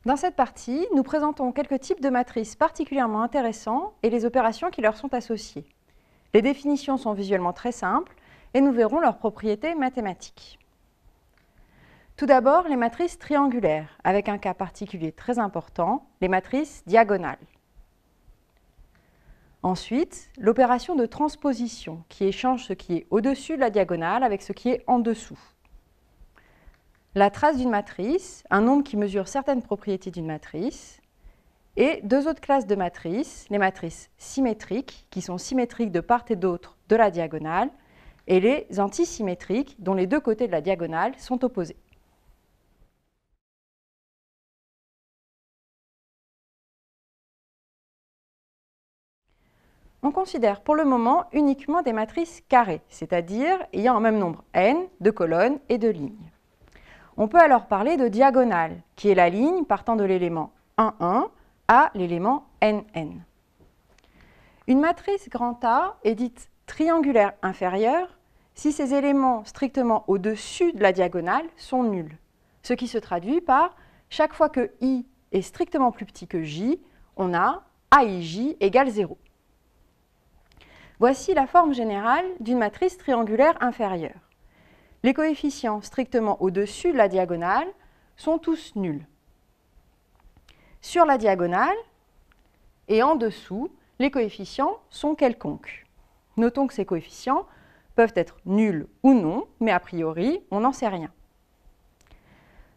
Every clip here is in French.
Dans cette partie, nous présentons quelques types de matrices particulièrement intéressants et les opérations qui leur sont associées. Les définitions sont visuellement très simples et nous verrons leurs propriétés mathématiques. Tout d'abord, les matrices triangulaires, avec un cas particulier très important, les matrices diagonales. Ensuite, l'opération de transposition, qui échange ce qui est au-dessus de la diagonale avec ce qui est en dessous. La trace d'une matrice, un nombre qui mesure certaines propriétés d'une matrice, et deux autres classes de matrices, les matrices symétriques, qui sont symétriques de part et d'autre de la diagonale, et les antisymétriques, dont les deux côtés de la diagonale sont opposés. On considère pour le moment uniquement des matrices carrées, c'est-à-dire ayant un même nombre n de colonnes et de lignes. On peut alors parler de diagonale, qui est la ligne partant de l'élément 1, 1 à l'élément n, n. Une matrice grand A est dite triangulaire inférieure si ses éléments strictement au-dessus de la diagonale sont nuls, ce qui se traduit par chaque fois que I est strictement plus petit que J, on a AIJ égale 0. Voici la forme générale d'une matrice triangulaire inférieure. Les coefficients strictement au-dessus de la diagonale sont tous nuls. Sur la diagonale et en dessous, les coefficients sont quelconques. Notons que ces coefficients peuvent être nuls ou non, mais a priori, on n'en sait rien.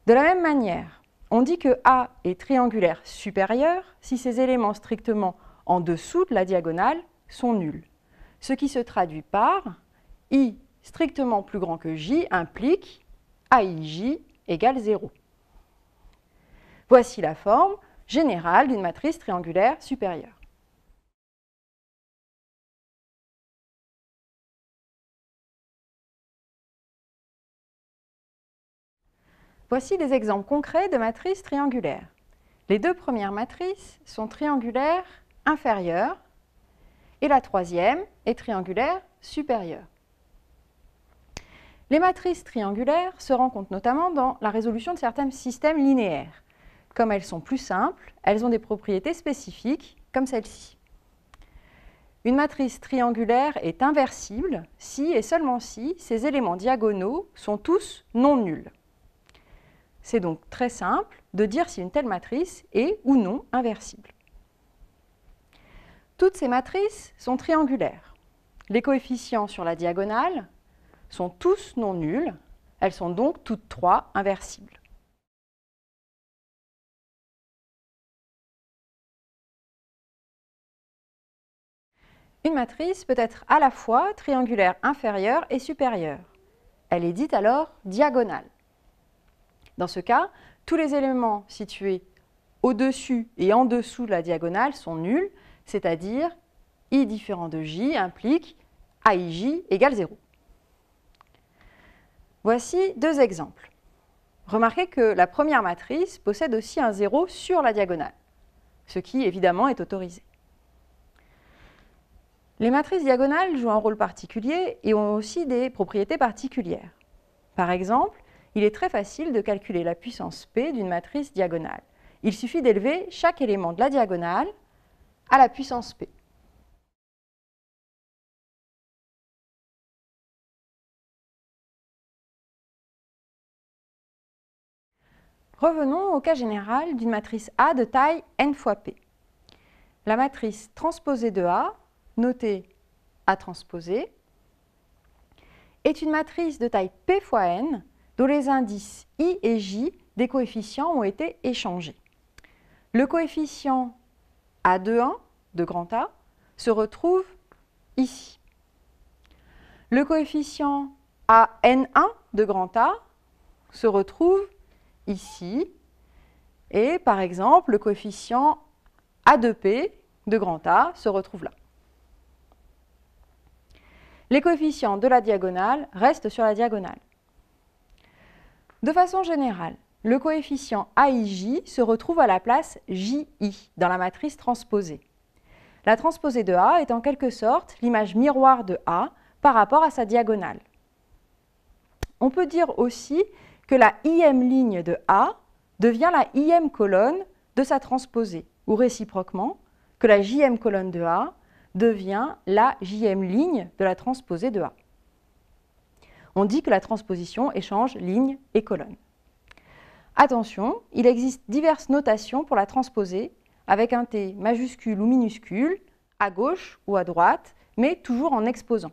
De la même manière, on dit que A est triangulaire supérieur si ses éléments strictement en dessous de la diagonale sont nuls. Ce qui se traduit par I strictement plus grand que J implique AIJ égale 0. Voici la forme générale d'une matrice triangulaire supérieure. Voici des exemples concrets de matrices triangulaires. Les deux premières matrices sont triangulaires inférieures et la troisième est triangulaire supérieure. Les matrices triangulaires se rencontrent notamment dans la résolution de certains systèmes linéaires. Comme elles sont plus simples, elles ont des propriétés spécifiques, comme celle-ci. Une matrice triangulaire est inversible si et seulement si ses éléments diagonaux sont tous non nuls. C'est donc très simple de dire si une telle matrice est ou non inversible. Toutes ces matrices sont triangulaires. Les coefficients sur la diagonale sont tous non nuls, elles sont donc toutes trois inversibles. Une matrice peut être à la fois triangulaire inférieure et supérieure. Elle est dite alors diagonale. Dans ce cas, tous les éléments situés au-dessus et en dessous de la diagonale sont nuls, c'est-à-dire I différent de J implique AIJ égale 0. Voici deux exemples. Remarquez que la première matrice possède aussi un 0 sur la diagonale, ce qui évidemment est autorisé. Les matrices diagonales jouent un rôle particulier et ont aussi des propriétés particulières. Par exemple, il est très facile de calculer la puissance P d'une matrice diagonale. Il suffit d'élever chaque élément de la diagonale à la puissance P. Revenons au cas général d'une matrice A de taille n fois P. La matrice transposée de A, notée A transposée, est une matrice de taille P fois n dont les indices I et J des coefficients ont été échangés. Le coefficient A21 de grand A se retrouve ici. Le coefficient AN1 de grand A se retrouve ici. Et par exemple, le coefficient A2P de grand A se retrouve là. Les coefficients de la diagonale restent sur la diagonale. De façon générale, le coefficient AIJ se retrouve à la place JI dans la matrice transposée. La transposée de A est en quelque sorte l'image miroir de A par rapport à sa diagonale. On peut dire aussi que la ième ligne de A devient la ième colonne de sa transposée, ou réciproquement, que la jème colonne de A devient la jème ligne de la transposée de A. On dit que la transposition échange ligne et colonne. Attention, il existe diverses notations pour la transposer, avec un T majuscule ou minuscule, à gauche ou à droite, mais toujours en exposant.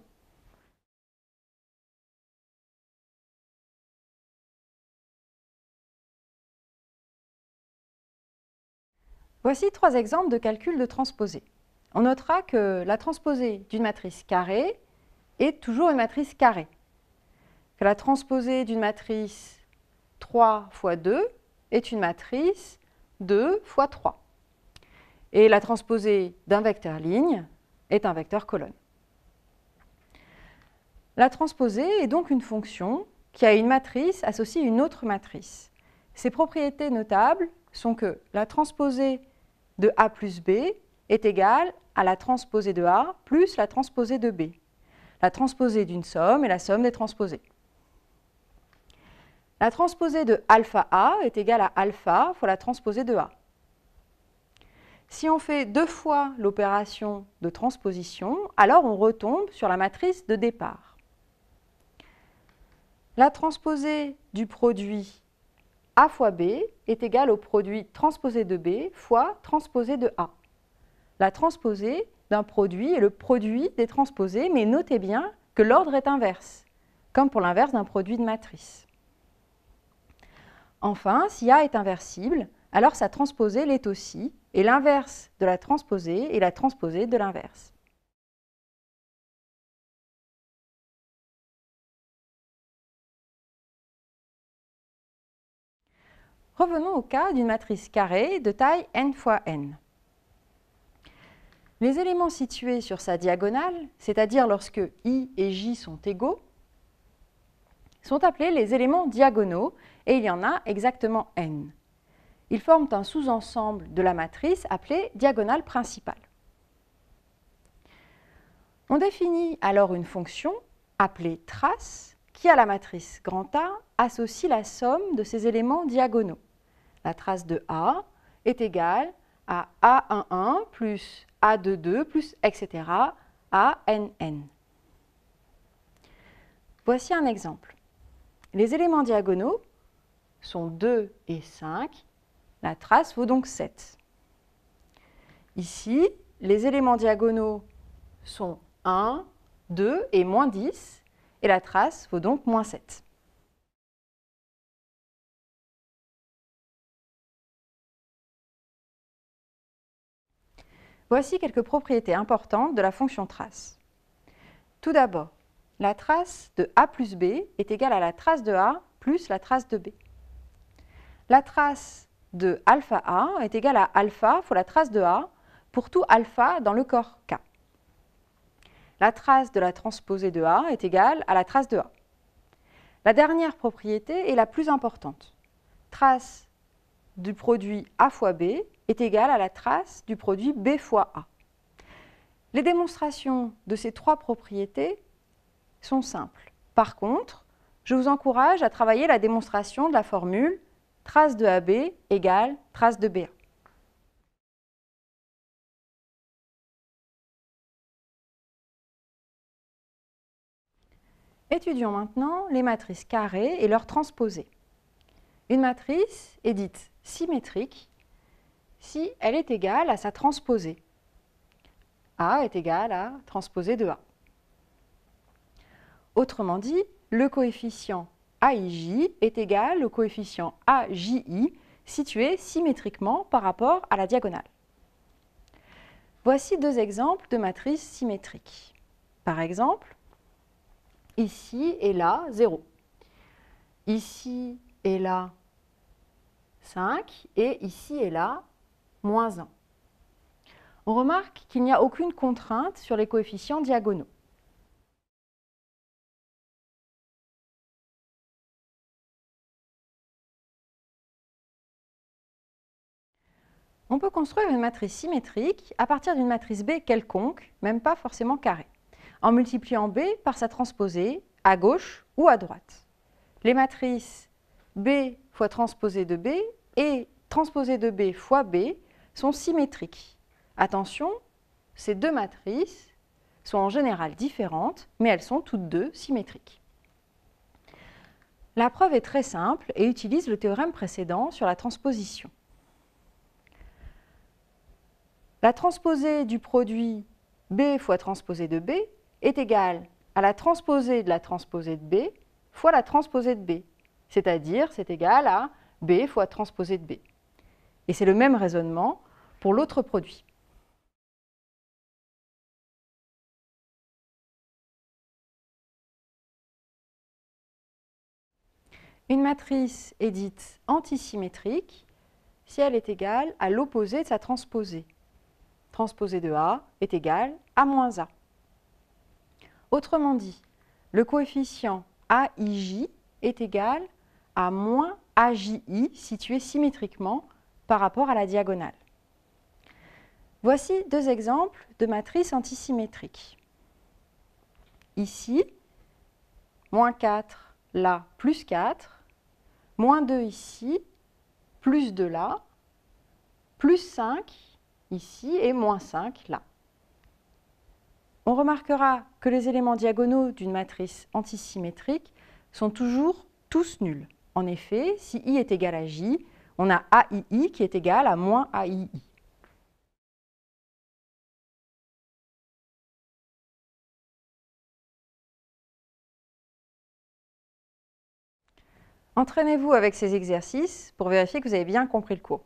Voici 3 exemples de calcul de transposée. On notera que la transposée d'une matrice carrée est toujours une matrice carrée, que la transposée d'une matrice 3 fois 2 est une matrice 2 fois 3. Et la transposée d'un vecteur ligne est un vecteur colonne. La transposée est donc une fonction qui a une matrice associée à une autre matrice. Ses propriétés notables sont que la transposée de A plus B est égale à la transposée de A plus la transposée de B. La transposée d'une somme est la somme des transposées. La transposée de alpha A est égale à alpha fois la transposée de A. Si on fait 2 fois l'opération de transposition, alors on retombe sur la matrice de départ. La transposée du produit A fois B est égale au produit transposé de B fois transposé de A. La transposée d'un produit est le produit des transposés, mais notez bien que l'ordre est inverse, comme pour l'inverse d'un produit de matrice. Enfin, si A est inversible, alors sa transposée l'est aussi, et l'inverse de la transposée est la transposée de l'inverse. Revenons au cas d'une matrice carrée de taille n fois n. Les éléments situés sur sa diagonale, c'est-à-dire lorsque I et J sont égaux, sont appelés les éléments diagonaux, et il y en a exactement n. Ils forment un sous-ensemble de la matrice appelée diagonale principale. On définit alors une fonction appelée trace qui, à la matrice grand A, associe la somme de ses éléments diagonaux. La trace de A est égale à A11 plus A22 plus etc. à nn. Voici un exemple. Les éléments diagonaux sont 2 et 5. La trace vaut donc 7. Ici, les éléments diagonaux sont 1, 2 et moins 10. Et la trace vaut donc moins 7. Voici quelques propriétés importantes de la fonction trace. Tout d'abord, la trace de A plus B est égale à la trace de A plus la trace de B. La trace de alpha A est égale à alpha fois la trace de A pour tout alpha dans le corps K. La trace de la transposée de A est égale à la trace de A. La dernière propriété est la plus importante. Trace du produit A fois B est égale à la trace du produit B fois A. Les démonstrations de ces 3 propriétés sont simples. Par contre, je vous encourage à travailler la démonstration de la formule trace de AB égale trace de BA. Étudions maintenant les matrices carrées et leurs transposées. Une matrice est dite symétrique si elle est égale à sa transposée. A est égal à transposée de A. Autrement dit, le coefficient AIJ est égal au coefficient AJI situé symétriquement par rapport à la diagonale. Voici 2 exemples de matrices symétriques. Par exemple, ici et là, 0. Ici et là, 5. Et ici et là, moins 1. On remarque qu'il n'y a aucune contrainte sur les coefficients diagonaux. On peut construire une matrice symétrique à partir d'une matrice B quelconque, même pas forcément carrée, en multipliant B par sa transposée à gauche ou à droite. Les matrices B fois transposée de B et transposé de B fois B sont symétriques. Attention, ces deux matrices sont en général différentes, mais elles sont toutes deux symétriques. La preuve est très simple et utilise le théorème précédent sur la transposition. La transposée du produit B fois transposée de B est égale à la transposée de la transposée de B fois la transposée de B, c'est-à-dire c'est égal à B fois transposée de B. Et c'est le même raisonnement pour l'autre produit. Une matrice est dite antisymétrique si elle est égale à l'opposé de sa transposée. Transposée de A est égale à moins A. Autrement dit, le coefficient AIJ est égal à moins AJI situé symétriquement par rapport à la diagonale. Voici deux exemples de matrices antisymétriques. Ici, moins 4 là, plus 4, moins 2 ici, plus 2 là, plus 5 ici et moins 5 là. On remarquera que les éléments diagonaux d'une matrice antisymétrique sont toujours tous nuls. En effet, si I est égal à J, on a AII qui est égal à moins AII. Entraînez-vous avec ces exercices pour vérifier que vous avez bien compris le cours.